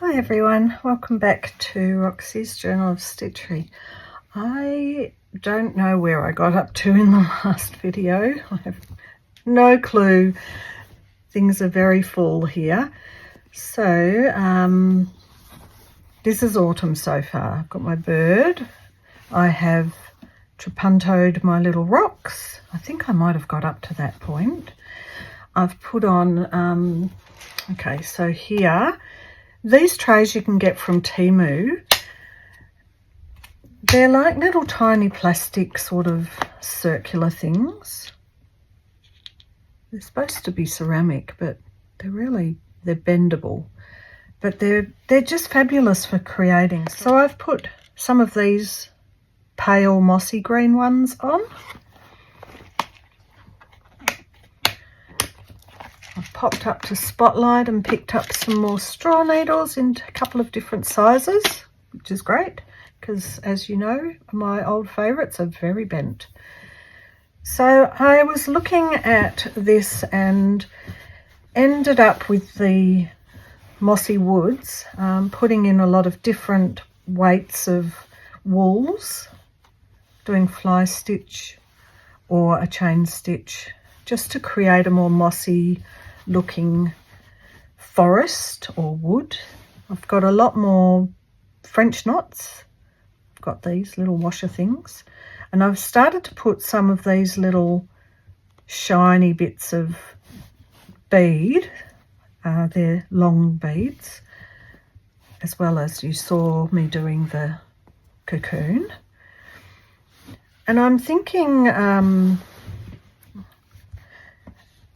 Hi everyone, welcome back to Roxy's Journal of Stitchery. I don't know where I got up to in the last video. I have no clue. Things are very full here. So this is autumn so far. I've got my bird. I have trapuntoed my little rocks. I think I might have got up to that point. I've put on, okay, so here, these trays you can get from Temu. They're like little tiny plastic sort of circular things. They're supposed to be ceramic, but they're bendable. But they're just fabulous for creating. So I've put some of these pale mossy green ones on. I've popped up to Spotlight and picked up some more straw needles in a couple of different sizes, which is great because, as you know, my old favourites are very bent. So I was looking at this and ended up with the mossy woods, putting in a lot of different weights of wools, doing fly stitch or a chain stitch, just to create a more mossy looking forest or wood. I've got a lot more French knots. I've got these little washer things, and I've started to put some of these little shiny bits of bead. They're long beads, as well as you saw me doing the cocoon. And I'm thinking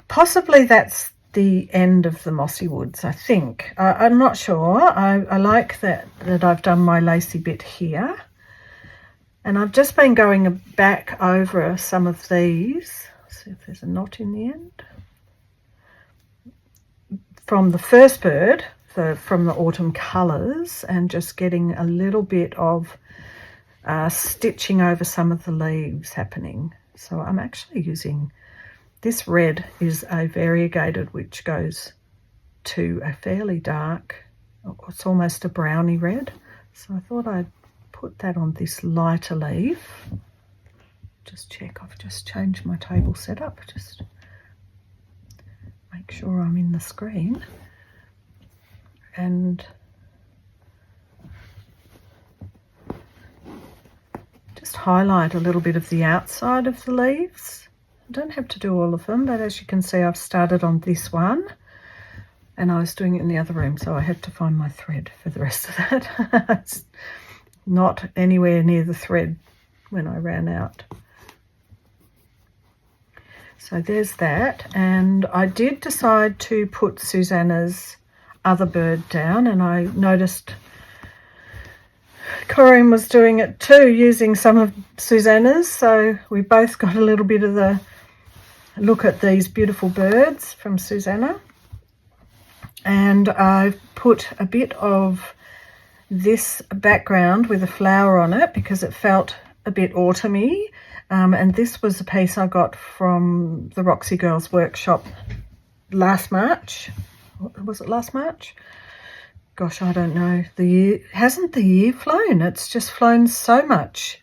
possibly that's the end of the mossy woods, I think. I'm not sure. I like that I've done my lacy bit here. And I've just been going back over some of these. Let's see if there's a knot in the end. From the first bird, from the autumn colours, and just getting a little bit of stitching over some of the leaves happening. So I'm actually using... This red is a variegated which goes to a fairly dark, it's almost a browny red. So I thought I'd put that on this lighter leaf. Just check, I've just changed my table setup, just make sure I'm in the screen. And just highlight a little bit of the outside of the leaves. I don't have to do all of them, but as you can see, I've started on this one and I was doing it in the other room, so I had to find my thread for the rest of that. It's not anywhere near the thread when I ran out. So there's that, and I did decide to put Susanna's other bird down, and I noticed Corinne was doing it too, using some of Susanna's, so we both got a little bit of the look at these beautiful birds from Susanna. And I've put a bit of this background with a flower on it because it felt a bit autumny, and this was a piece I got from the Roxy Girls workshop last March. Was it last March? Gosh, I don't know. Hasn't the year flown? It's just flown so much.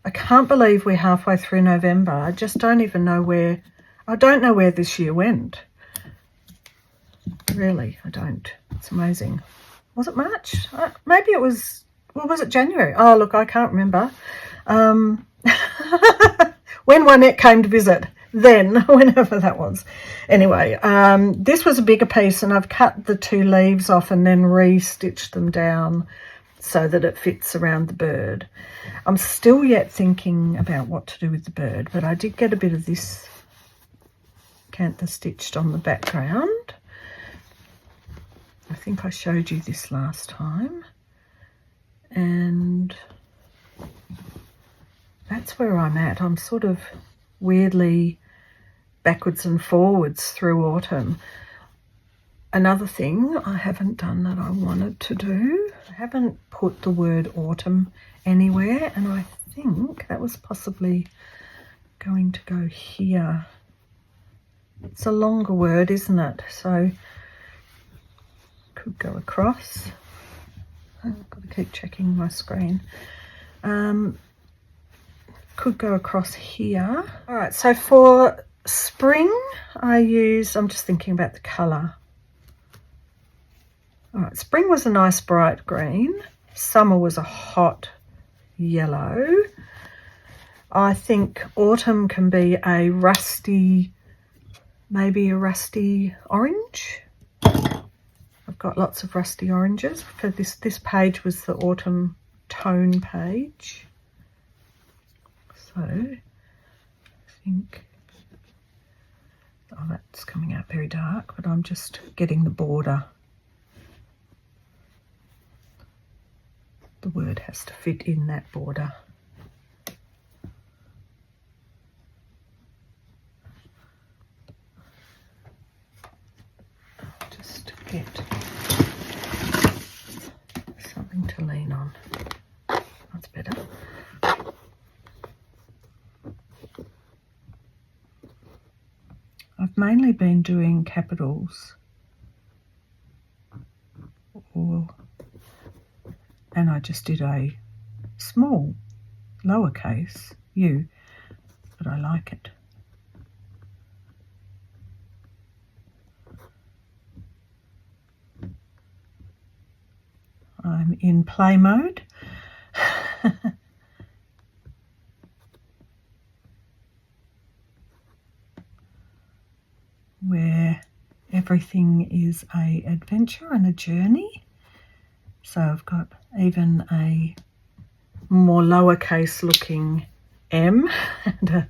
I can't believe we're halfway through November. I just don't even know where... I don't know where this year went. Really, I don't. It's amazing. Was it March? Maybe it was... Well, was it January? Oh, look, I can't remember. When Juanette came to visit. Then, whenever that was. Anyway, this was a bigger piece, and I've cut the two leaves off and then re-stitched them down so that it fits around the bird. I'm still yet thinking about what to do with the bird, but I did get a bit of this Inktense stitched on the background. I think I showed you this last time. And that's where I'm at. I'm sort of weirdly backwards and forwards through autumn. Another thing I haven't done that I wanted to do, I haven't put the word autumn anywhere, and I think that was possibly going to go here. It's a longer word, isn't it? So could go across. I've got to keep checking my screen. Could go across here. All right, so for spring, I'm just thinking about the colour. All right, spring was a nice bright green. Summer was a hot yellow. I think autumn can be a rusty, maybe a rusty orange. I've got lots of rusty oranges. For this page was the autumn tone page. So I think, oh, that's coming out very dark, but I'm just getting the border. The word has to fit in that border. Just get something to lean on. That's better. I've mainly been doing capitals, and I just did a small lowercase u, but I like it. I'm in play mode. Where everything is an adventure and a journey. So I've got even a more lowercase looking M and a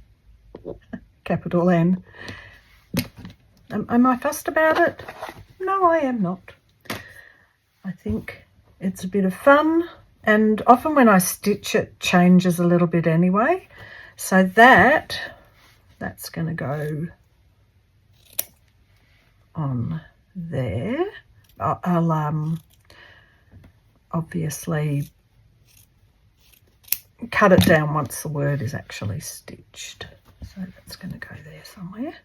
capital N. Am I fussed about it? No, I am not. I think it's a bit of fun, and often when I stitch it changes a little bit anyway. So that's going to go on there. I'll obviously cut it down once the word is actually stitched. So that's going to go there somewhere.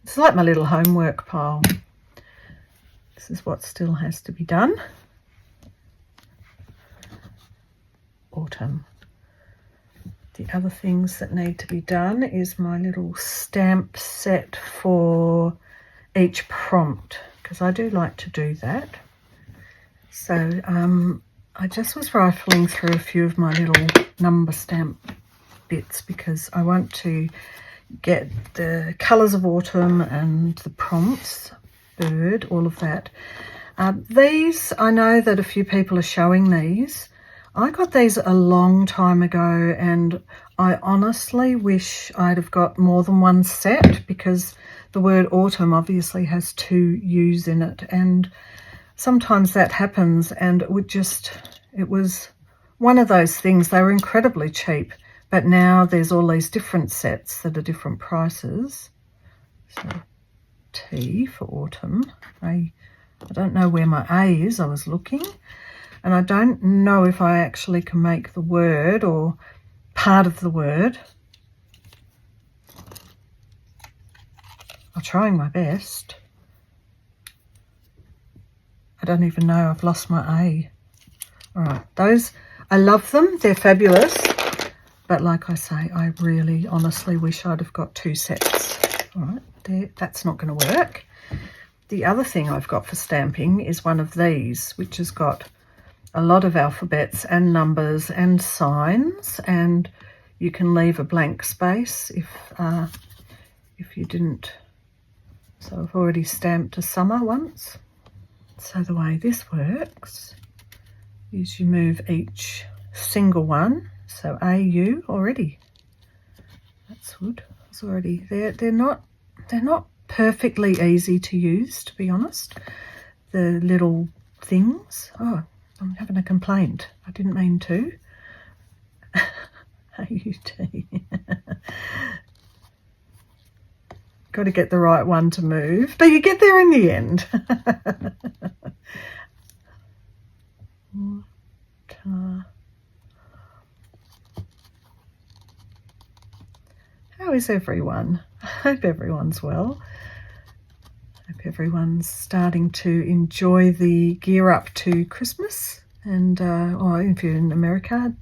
It's like my little homework pile. This is what still has to be done. Autumn. The other things that need to be done is my little stamp set for each prompt, because I do like to do that. So I just was rifling through a few of my little number stamp bits because I want to get the colours of autumn and the prompts, bird, all of that. These, I know that a few people are showing these. I got these a long time ago, and I honestly wish I'd have got more than one set, because the word autumn obviously has 2 U's in it, and sometimes that happens, and it was one of those things. They were incredibly cheap, but now there's all these different sets that are different prices. So T for autumn. I don't know where my A is. I was looking. And I don't know if I actually can make the word or part of the word. I'm trying my best. I don't even know. I've lost my A. All right, those, I love them. They're fabulous. But like I say, I really honestly wish I'd have got 2 sets. All right, that's not going to work. The other thing I've got for stamping is one of these, which has got a lot of alphabets and numbers and signs, and you can leave a blank space if you didn't. So I've already stamped a summer once. So the way this works is you move each single one. So AU already. That's good. It's already there. They're not perfectly easy to use, to be honest. The little things. Oh, I'm having a complaint. I didn't mean to. A-U-T. Got to get the right one to move, but you get there in the end. How is everyone? I hope everyone's well. Hope everyone's starting to enjoy the gear up to Christmas and, or if you're in America,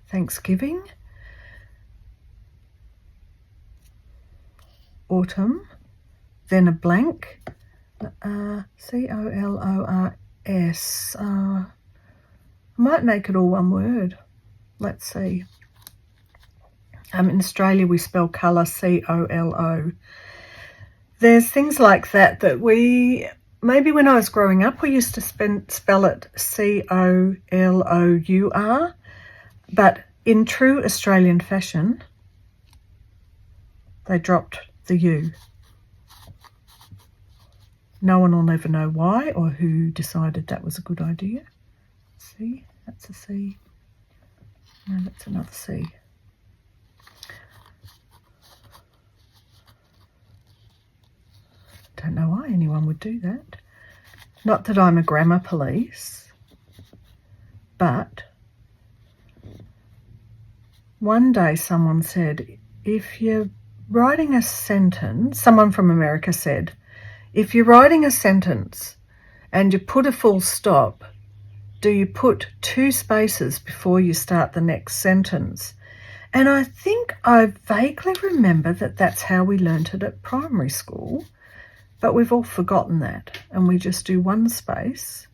Thanksgiving. Autumn, then a blank, C-O-L-O-R-S. I might make it all one word. Let's see. In Australia we spell colour C-O-L-O. There's things like that we, maybe when I was growing up, we used to spell it C-O-L-O-U-R, but in true Australian fashion, they dropped the U. No one will ever know why or who decided that was a good idea. See, that's a C. No, that's another C. Don't know why anyone would do that. Not that I'm a grammar police, but one day someone said, if you're writing a sentence, someone from America said, if you're writing a sentence and you put a full stop, do you put 2 spaces before you start the next sentence? And I think I vaguely remember that that's how we learnt it at primary school. But we've all forgotten that, and we just do 1 space.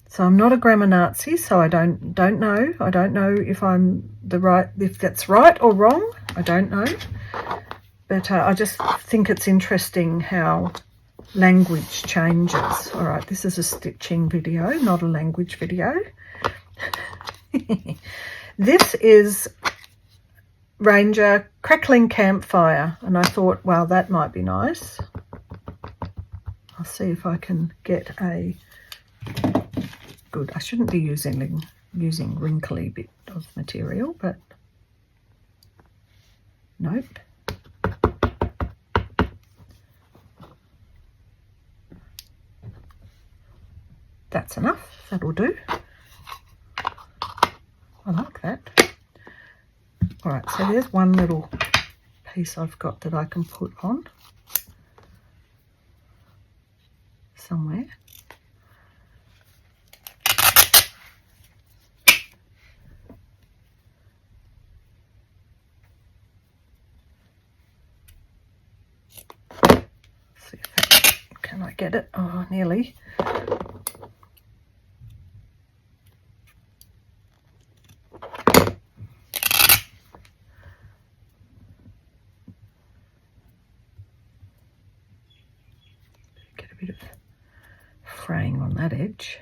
So I'm not a grammar Nazi, so I don't know. I don't know if if that's right or wrong. I don't know. But I just think it's interesting how language changes. All right, this is a stitching video, not a language video. This is Ranger Crackling Campfire, and I thought, well, that might be nice. I'll see if I can get a good, I shouldn't be using wrinkly bit of material, but nope. That's enough, that'll do. I like that. All right, so there's one little piece I've got that I can put on somewhere. See if that, can I get it? Oh, nearly. Get a bit of fraying on that edge.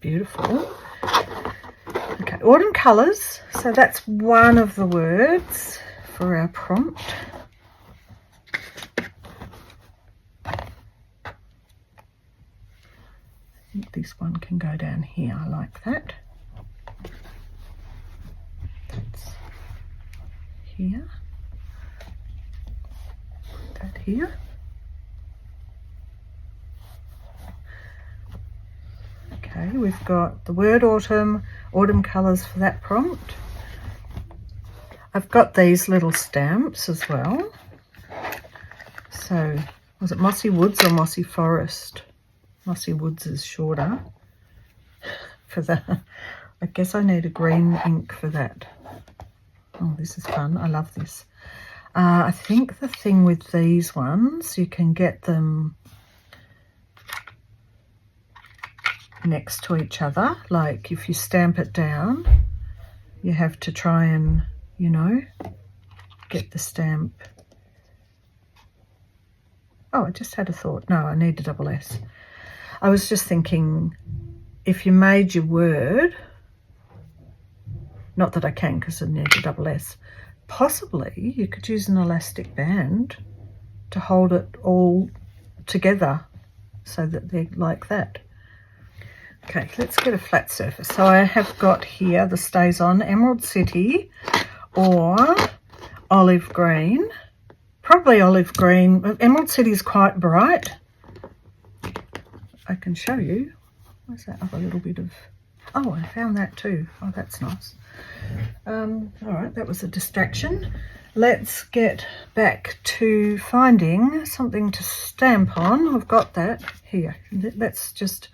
Beautiful. Okay, autumn colours. So that's one of the words for our prompt. I think this one can go down here. I like that. That's here. Put that here. Okay, we've got the word autumn colours for that prompt. I've got these little stamps as well. So, was it Mossy Woods or Mossy Forest? Mossy Woods is shorter for that. I guess I need a green ink for that. Oh, this is fun. I love this. I think the thing with these ones, you can get them next to each other. Like if you stamp it down, you have to try and, you know, get the stamp. Oh, I just had a thought. No, I need a double S. I was just thinking, if you made your word, not that I can because I need a double S, possibly you could use an elastic band to hold it all together so that they're like that. Okay, let's get a flat surface. So I have got here the Stays On Emerald City or olive green. Probably olive green. Emerald City is quite bright. I can show you. Where's that other little bit of... Oh, I found that too. Oh, that's nice. All right, that was a distraction. let's get back to finding something to stamp on. I've got that here. Let's just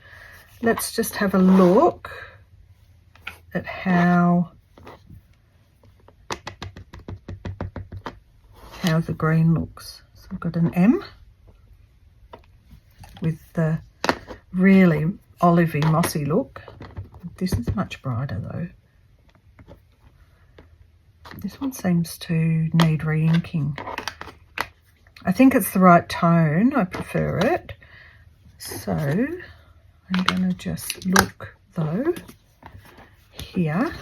have a look at how the green looks. So I've got an M with the really olivey mossy look. This is much brighter though. This one seems to need re-inking. I think it's the right tone. I prefer it. So I'm going to just look though here.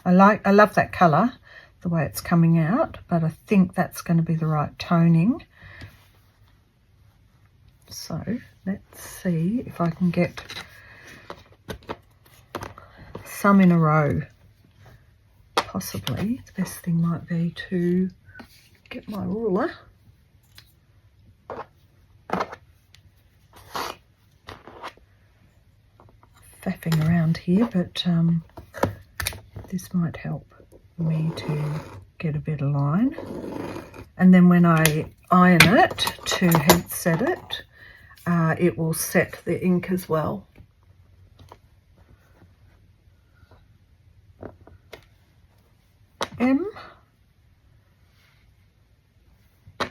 I love that colour, the way it's coming out, but I think that's going to be the right toning. So let's see if I can get some in a row. Possibly the best thing might be to get my ruler. Faffing around here, but this might help me to get a better line. And then when I iron it to heat set it, it will set the ink as well. M. I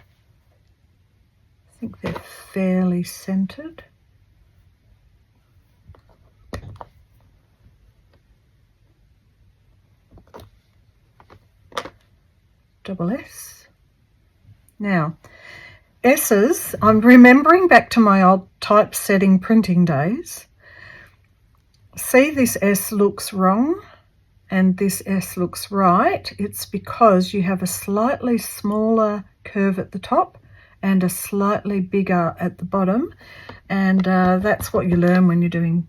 think they're fairly centered. Double S. Now, S's, I'm remembering back to my old typesetting printing days. See, this S looks wrong and this S looks right. It's because you have a slightly smaller curve at the top and a slightly bigger at the bottom, and that's what you learn when you're doing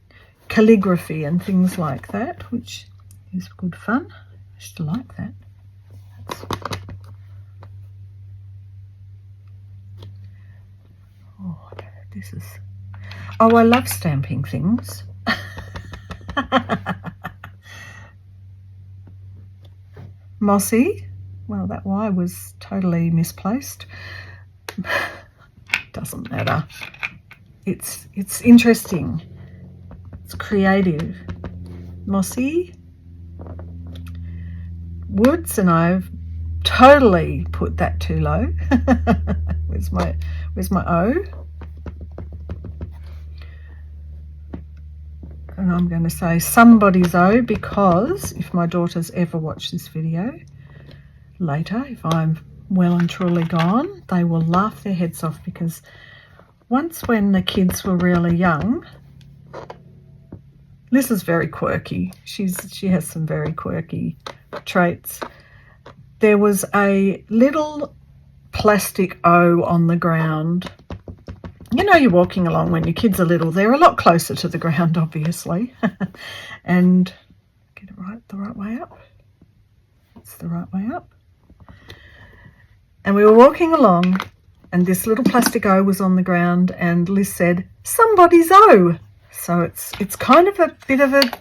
calligraphy and things like that, which is good fun. I used to like that. Oh, this is... Oh, I love stamping things. Mossy. Well, that Y was totally misplaced. Doesn't matter. It's interesting. It's creative. Mossy. Woods, and I've totally put that too low. Where's my O? And I'm going to say somebody's O, because if my daughters ever watch this video later, if I'm well and truly gone, they will laugh their heads off, because once when the kids were really young, Liz is very quirky. She has some very quirky traits. There was a little plastic O on the ground. You know, you're walking along when your kids are little, they're a lot closer to the ground, obviously. And get it right, the right way up. It's the right way up. And we were walking along and this little plastic O was on the ground, and Liz said, somebody's O. So it's kind of a bit of a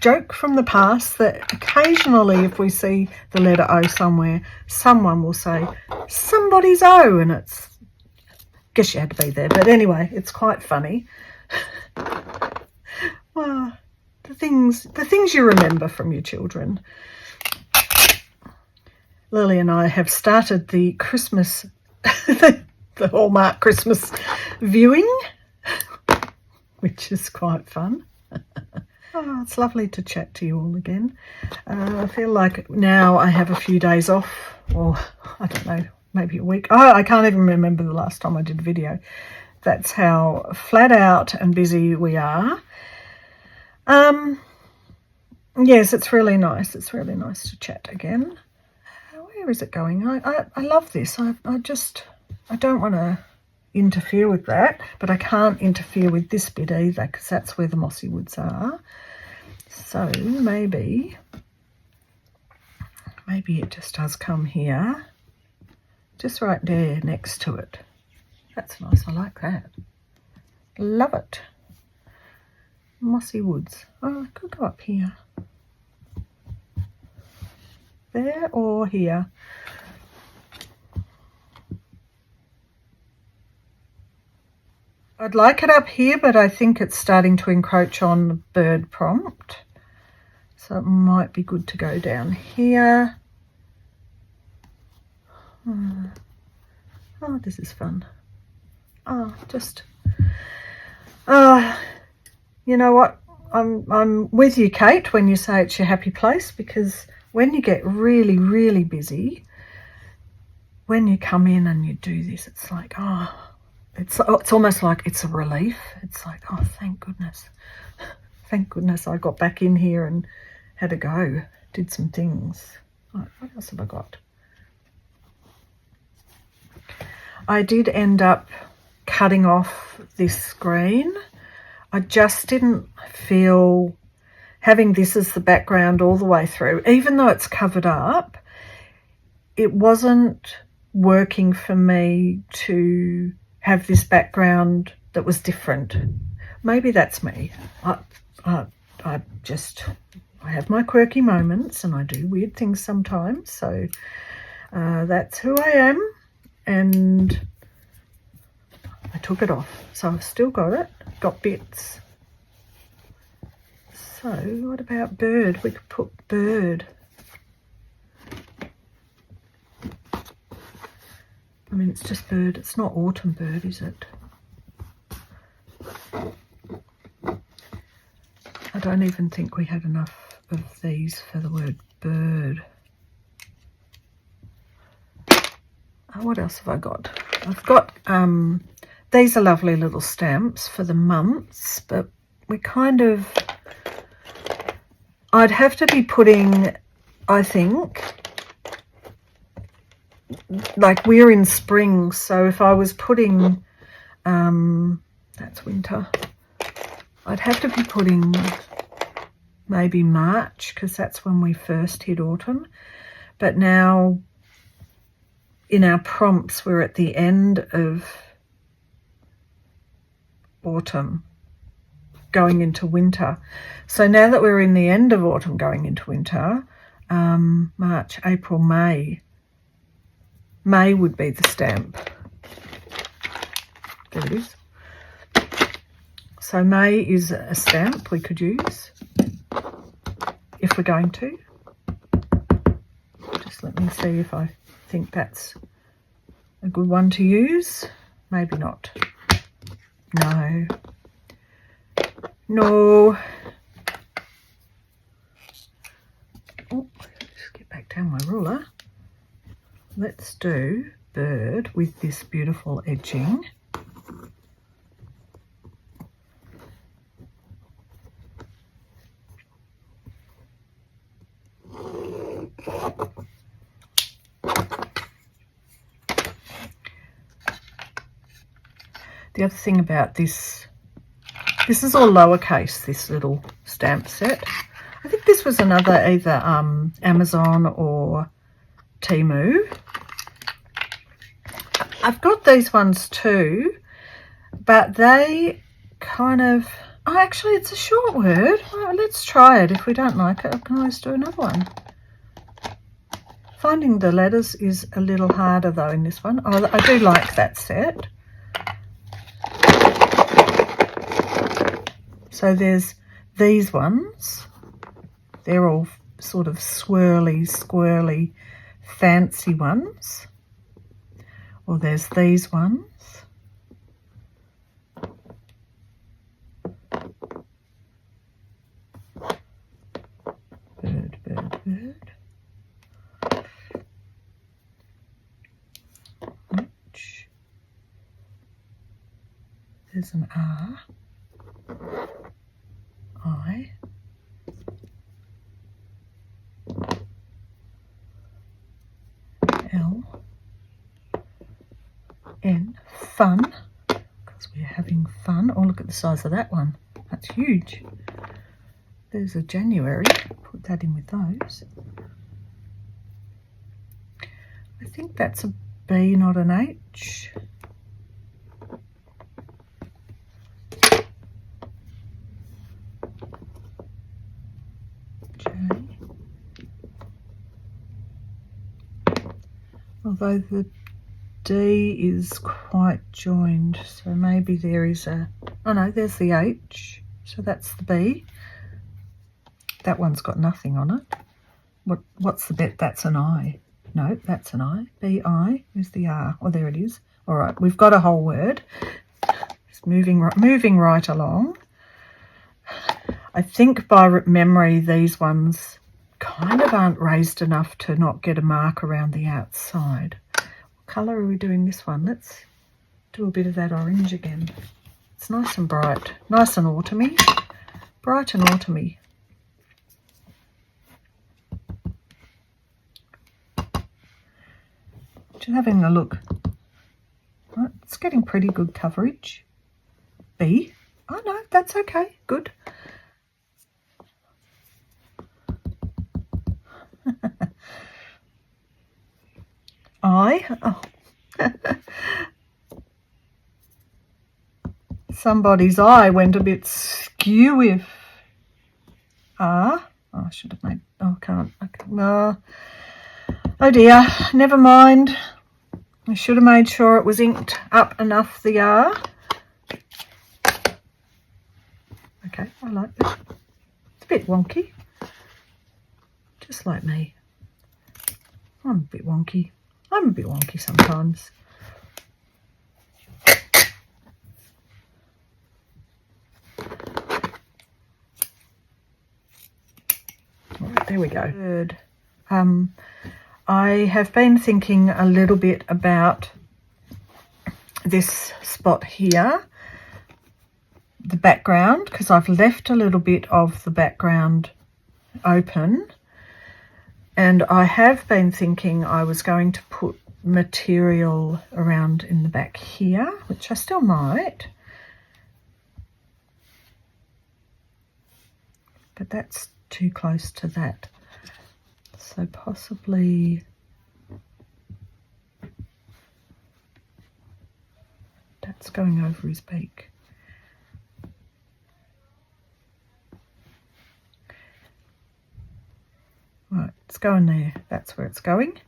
joke from the past that occasionally if we see the letter O somewhere, someone will say, somebody's O, and it's... guess you had to be there, but anyway, it's quite funny. Well, the things you remember from your children. Lily and I have started the Christmas, the Hallmark Christmas viewing, which is quite fun. Oh, it's lovely to chat to you all again. I feel like now I have a few days off, or I don't know, maybe a week. Oh, I can't even remember the last time I did a video. That's how flat out and busy we are. Yes, it's really nice. It's really nice to chat again. Where is it going? I love this. I don't want to interfere with that, but I can't interfere with this bit either, because that's where the mossy woods are. So maybe it just does come here. Just right there next to it. That's nice. I like that. Love it. Mossy woods. Oh, I could go up here. There or here. I'd like it up here, but I think it's starting to encroach on the bird prompt. So it might be good to go down here. Oh, this is fun. Oh, you know what? I'm with you, Kate, when you say it's your happy place, because when you get really, really busy, when you come in and you do this, it's like, oh, it's almost like it's a relief. It's like, oh, thank goodness. Thank goodness I got back in here and had a go, did some things. Right, what else have I got? I did end up cutting off this green. I just didn't feel having this as the background all the way through, even though it's covered up, it wasn't working for me to have this background that was different. Maybe that's me. I have my quirky moments and I do weird things sometimes, so that's who I am, and I took it off. So I've still got it, got bits. So what about bird? We could put bird. I mean, it's just bird. It's not autumn bird, is it? I don't even think we had enough of these for the word bird. Oh, what else have I got? I've got, these are lovely little stamps for the months, but we kind of, I'd have to be putting, I think, like we're in spring, so if I was putting, that's winter, I'd have to be putting maybe March, because that's when we first hit autumn. But now in our prompts we're at the end of autumn going into winter. So now that we're in the end of autumn going into winter, March, April, May would be the stamp. There it is. So May is a stamp we could use if we're going to. Just let me see if I think that's a good one to use. Maybe not. No. No. Oh, just get back down my ruler. Let's do bird with this beautiful edging. The other thing about this is all lowercase, this little stamp set. I think this was another either Amazon or Temu. I've got these ones too, but they kind of, oh, actually it's a short word. Well, let's try it. If we don't like it, I can always do another one. Finding the letters is a little harder though in this one. Oh, I do like that set. So there's these ones. They're all sort of swirly, squirrely, fancy ones. Or there's these ones. Bird, bird, bird. Which? There's an R. I. L. N. Fun, because we're having fun. Oh, look at the size of that one. That's huge. There's a January. Put that in with those. I think that's a B, not an H. although the D is quite joined, so maybe there is a, oh no, there's the H, so that's the B. That one's got nothing on it. What's the bet? That's an I. No, that's an I. B-I. Where's the R? Oh, there it is. All right, we've got a whole word. It's moving right along. I think by memory these ones kind of aren't raised enough to not get a mark around the outside. What colour are we doing this one? Let's do a bit of that orange again. It's nice and bright, nice and autumny, bright and autumny. Just having a look. Right, it's getting pretty good coverage. B. Oh no, that's okay. Good. I. Oh. Somebody's eye went a bit skew if R. Oh, I should have made. Oh, I can't. Oh dear. Never mind. I should have made sure it was inked up enough, the R. Okay, I like that. It's a bit wonky. Just like me. I'm a bit wonky. I'm a bit wonky sometimes. Right, there we go. Third. I have been thinking a little bit about this spot here, the background, because I've left a little bit of the background open, and I have been thinking I was going to put material around in the back here, which I still might, but that's too close to that. So possibly that's going over his beak. Right, it's going there. That's where it's going.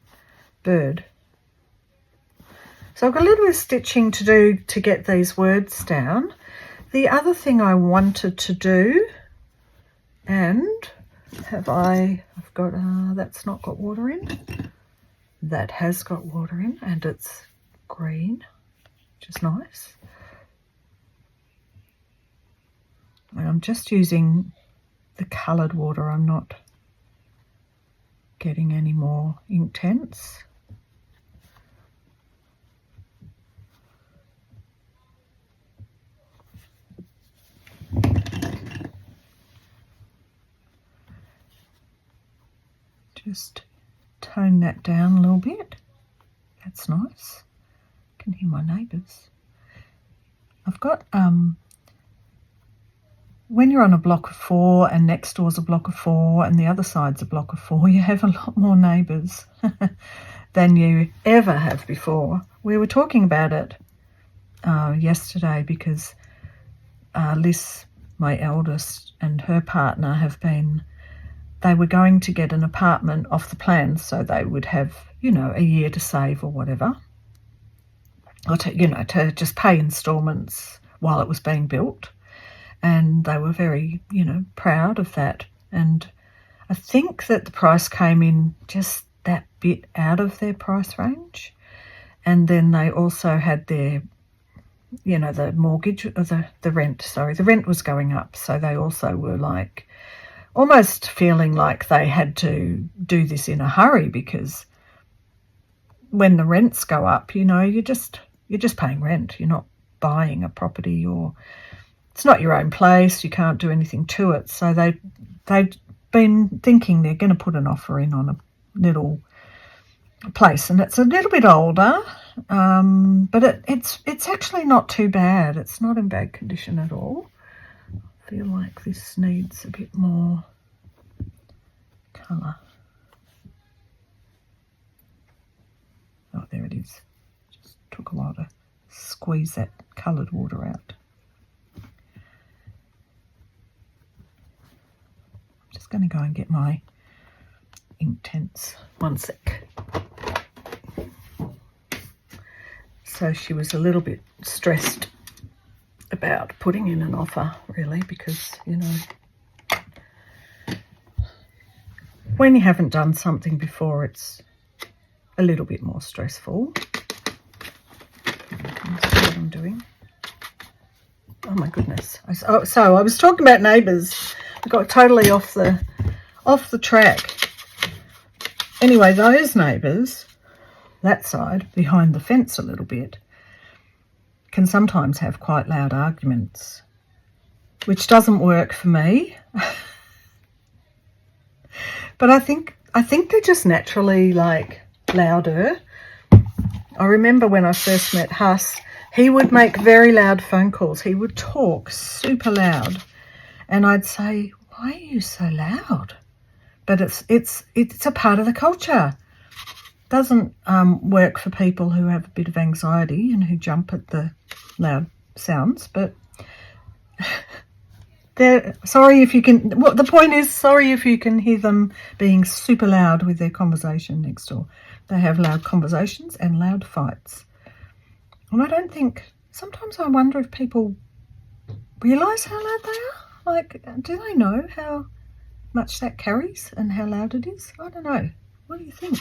Bird. So I've got a little bit of stitching to do to get these words down. The other thing I wanted to do, and I've got, that's not got water in. That has got water in, and it's green, which is nice. And I'm just using the coloured water. I'm not getting any more Inktense. Just tone that down a little bit. That's nice. I can hear my neighbours. I've got, when you're on a block of 4 and next door's a block of 4 and the other side's a block of 4, you have a lot more neighbours than you ever have before. We were talking about it yesterday because Liz, my eldest, and her partner they were going to get an apartment off the plan, so they would have, a year to save or whatever, or to just pay instalments while it was being built. And they were very, proud of that. And I think that the price came in just that bit out of their price range. And then they also had their, the mortgage, or the rent, the rent was going up. So they also were like, almost feeling like they had to do this in a hurry, because when the rents go up, you're just paying rent. You're not buying a property, or it's not your own place. You can't do anything to it. So they'd been thinking they're going to put an offer in on a little place, and it's a little bit older, but it's actually not too bad. It's not in bad condition at all. I feel like this needs a bit more colour. Oh, there it is. Just took a while to squeeze that coloured water out. I'm just going to go and get my Inktense. One sec. So she was a little bit stressed about putting in an offer, really, because, you know, when you haven't done something before, it's a little bit more stressful. That's what I'm doing. Oh my goodness. So I was talking about neighbours. I got totally off the track. Anyway, those neighbours, that side, behind the fence a little bit, can sometimes have quite loud arguments, which doesn't work for me. But I think they're just naturally, like, louder. I remember when I first met Huss, he would make very loud phone calls. He would talk super loud, and I'd say, "Why are you so loud?" But it's a part of the culture. Doesn't work for people who have a bit of anxiety and who jump at the loud sounds. But sorry if you can. What the point is, sorry if you can hear them being super loud with their conversation next door. They have loud conversations and loud fights. And I don't think. Sometimes I wonder if people realise how loud they are. Like, do they know how much that carries and how loud it is? I don't know. What do you think?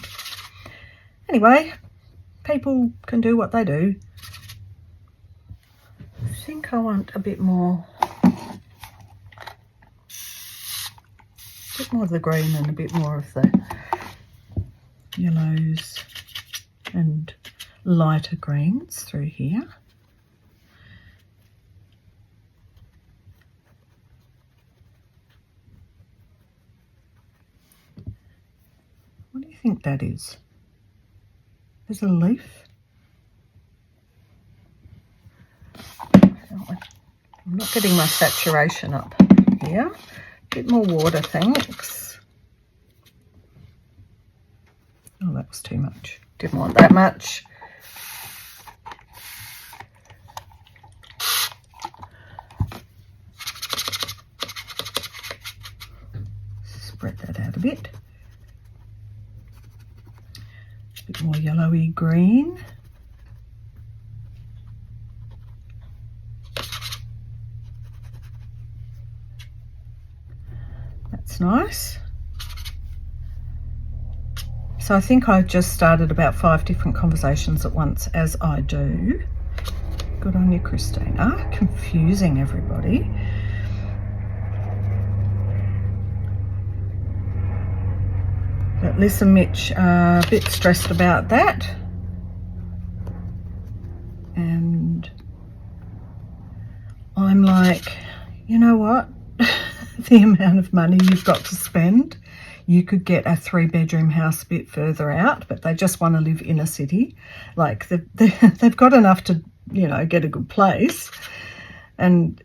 Anyway, people can do what they do. I think I want a bit more of the green and a bit more of the yellows and lighter greens through here. What do you think that is? There's a leaf. I'm not getting my saturation up here. A bit more water, thanks. Oh, that was too much. Didn't want that much. Spread that out a bit. A bit more yellowy green. That's nice. So I think I just started about 5 different conversations at once, as I do. Good on you, Christina. Confusing everybody. But Liz and Mitch are a bit stressed about that. And I'm like, you know what? The amount of money you've got to spend, you could get a 3-bedroom house a bit further out, but they just want to live in a city. Like, they've got enough to, you know, get a good place. And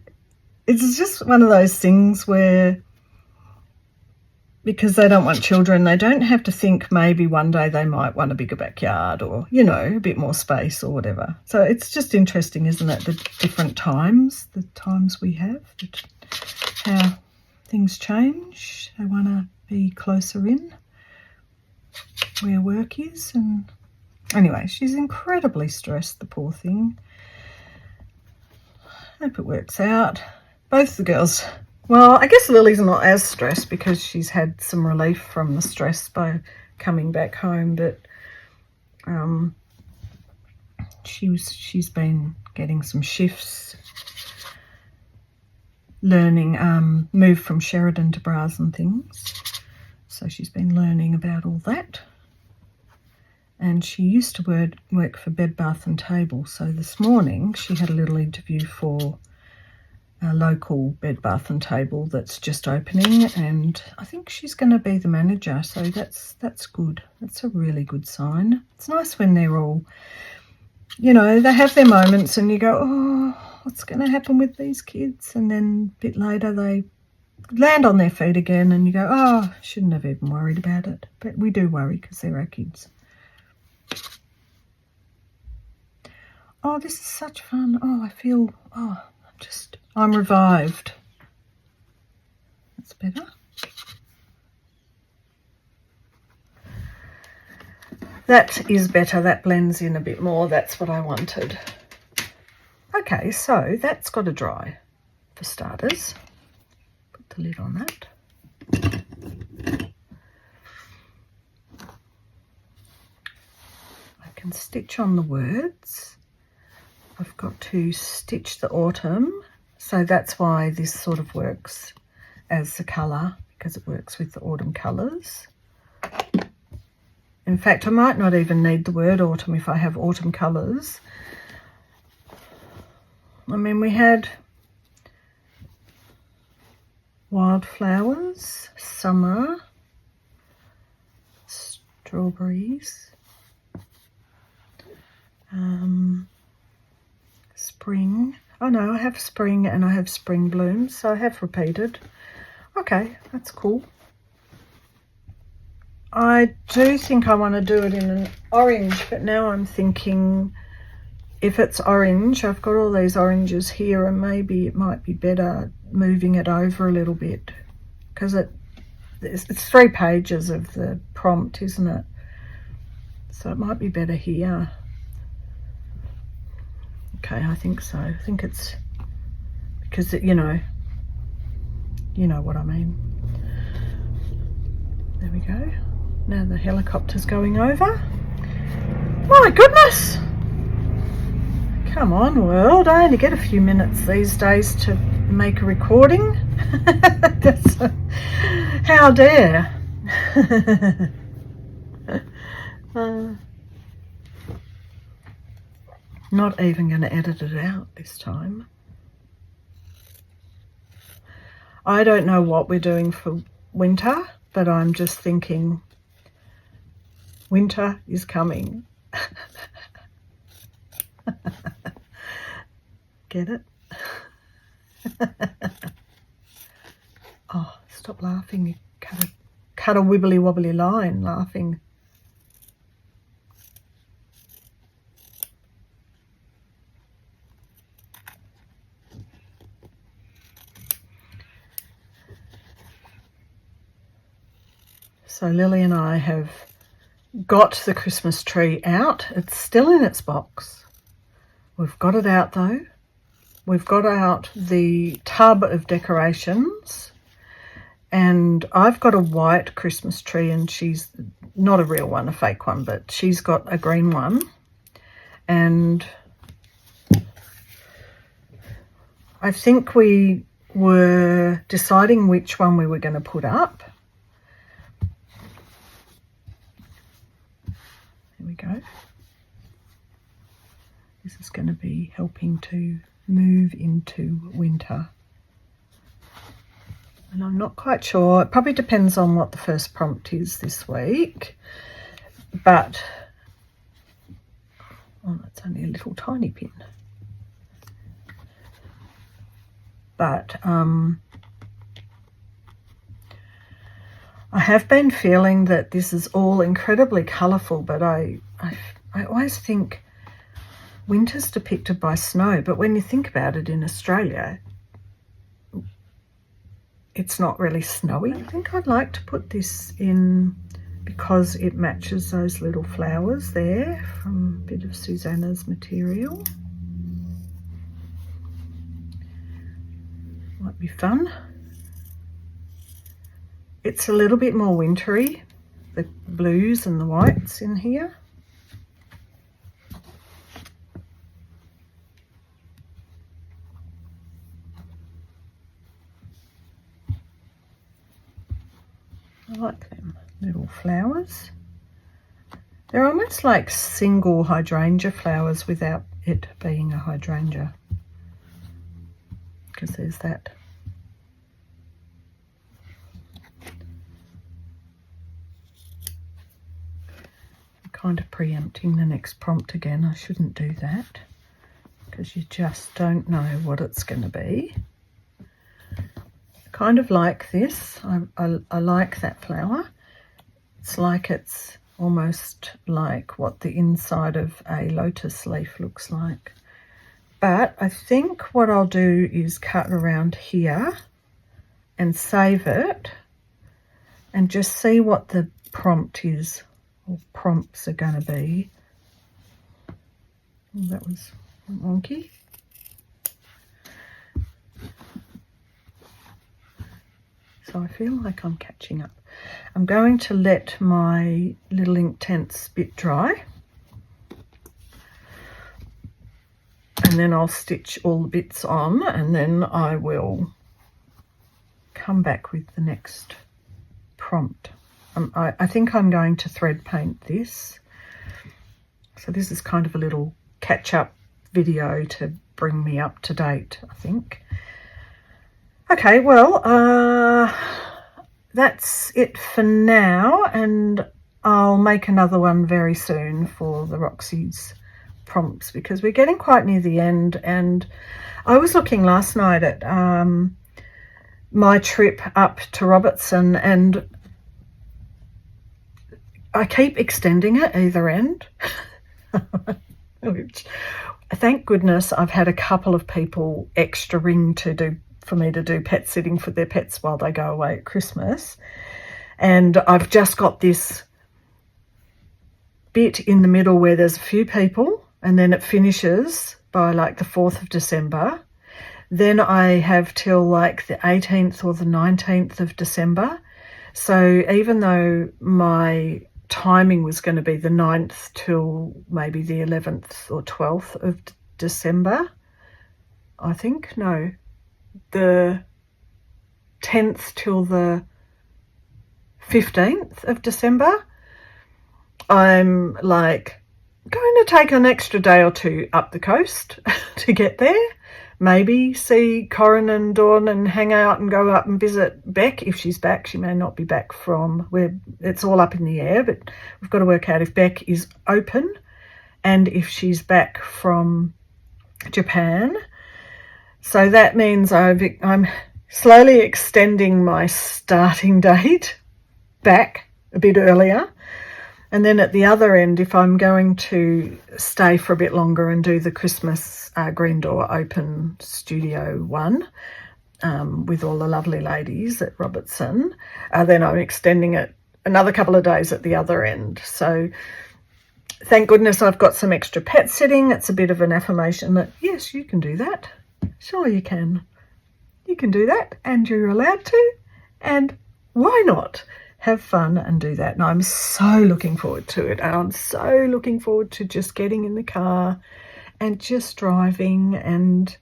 it's just one of those things where, because they don't want children, they don't have to think maybe one day they might want a bigger backyard or, you know, a bit more space or whatever. So it's just interesting, isn't it, the different times, the times we have, how things change. They want to be closer in where work is. And anyway, she's incredibly stressed, the poor thing. Hope it works out. Both the girls, well, I guess Lily's not as stressed because she's had some relief from the stress by coming back home, but she's been getting some shifts, learning, moved from Sheridan to Bras and things. So she's been learning about all that. And she used to work for Bed Bath and Table. So this morning she had a little interview for a local Bed Bath and Table that's just opening, and I think she's going to be the manager. So that's good. That's a really good sign. It's nice when they're all, you know, they have their moments and you go, oh, what's going to happen with these kids? And then a bit later they land on their feet again and you go, oh, shouldn't have even worried about it. But we do worry because they're our kids. Oh, this is such fun. Oh, I feel, I'm revived. That's better. That is better. That blends in a bit more. That's what I wanted. Okay, so that's got to dry for starters. Put the lid on that. I can stitch on the words. I've got to stitch the autumn, so that's why this sort of works as the colour, because it works with the autumn colours. In fact, I might not even need the word autumn if I have autumn colours. I mean, we had wildflowers, summer, strawberries, spring. Oh no, I have spring and I have spring blooms, so I have repeated. Okay, that's cool. I do think I want to do it in an orange, but now I'm thinking if it's orange, I've got all these oranges here, and maybe it might be better moving it over a little bit, because it's 3 pages of the prompt, isn't it? So it might be better here. Okay, I think so. I think it's because you know what I mean. There we go. Now the helicopter's going over. My goodness! Come on, world. I only get a few minutes these days to make a recording. How dare. Not even going to edit it out this time. I don't know what we're doing for winter, but I'm just thinking winter is coming. Get it? Oh, stop laughing. You cut a wibbly wobbly line laughing. So Lily and I have got the Christmas tree out. It's still in its box. We've got it out though. We've got out the tub of decorations, and I've got a white Christmas tree, and she's not a real one, a fake one, but she's got a green one. And I think we were deciding which one we were going to put up. There we go. This is going to be helping to move into winter. And I'm not quite sure. It probably depends on what the first prompt is this week. But, oh, it's only a little tiny pin. But I have been feeling that this is all incredibly colourful, but I always think winter's depicted by snow, but when you think about it, in Australia, it's not really snowy. I think I'd like to put this in because it matches those little flowers there from a bit of Susanna's material. Might be fun. It's a little bit more wintry, the blues and the whites in here. I like them little flowers. They're almost like single hydrangea flowers without it being a hydrangea, because there's that. I'm kind of preempting the next prompt again. I shouldn't do that because you just don't know what it's going to be. Kind of like this. I like that flower. It's like it's almost like what the inside of a lotus leaf looks like. But I think what I'll do is cut around here and save it and just see what the prompt is or prompts are going to be. Oh, that was wonky. So I feel like I'm catching up. I'm going to let my little Inktense bit dry. And then I'll stitch all the bits on, and then I will come back with the next prompt. I think I'm going to thread paint this. So this is kind of a little catch-up video to bring me up to date, I think. Okay, well, that's it for now, and I'll make another one very soon for the Roxy's prompts, because we're getting quite near the end. And I was looking last night at my trip up to Robertson, and I keep extending it either end. Which, thank goodness, I've had a couple of people extra ring for me to do pet sitting for their pets while they go away at Christmas. And I've just got this bit in the middle where there's a few people, and then it finishes by like the 4th of December. Then I have till like the 18th or the 19th of December. So even though my timing was going to be the 9th till maybe the 11th or 12th of December, I think, no, the 10th till the 15th of December, I'm like going to take an extra day or two up the coast to get there. Maybe see Corin and Dawn and hang out and go up and visit Beck if she's back. She may not be back from where, it's all up in the air, but we've got to work out if Beck is open and if she's back from Japan. So that means I'm slowly extending my starting date back a bit earlier. And then at the other end, if I'm going to stay for a bit longer and do the Christmas Green Door Open Studio one with all the lovely ladies at Robertson, then I'm extending it another couple of days at the other end. So thank goodness I've got some extra pet sitting. It's a bit of an affirmation that, yes, you can do that. Sure you can. You can do that, and you're allowed to. And why not? Have fun and do that. And I'm so looking forward to it. And I'm so looking forward to just getting in the car and just driving. And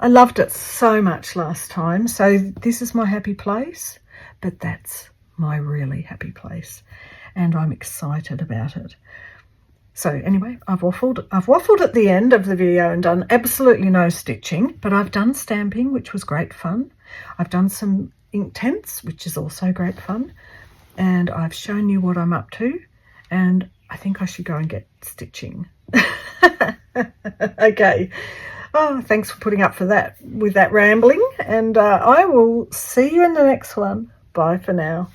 I loved it so much last time. So this is my happy place, but that's my really happy place. And I'm excited about it. So anyway, I've waffled at the end of the video and done absolutely no stitching, but I've done stamping, which was great fun. I've done some Inktense, which is also great fun, and I've shown you what I'm up to, and I think I should go and get stitching. Okay. Oh, thanks for putting up for that with that rambling, and I will see you in the next one. Bye for now.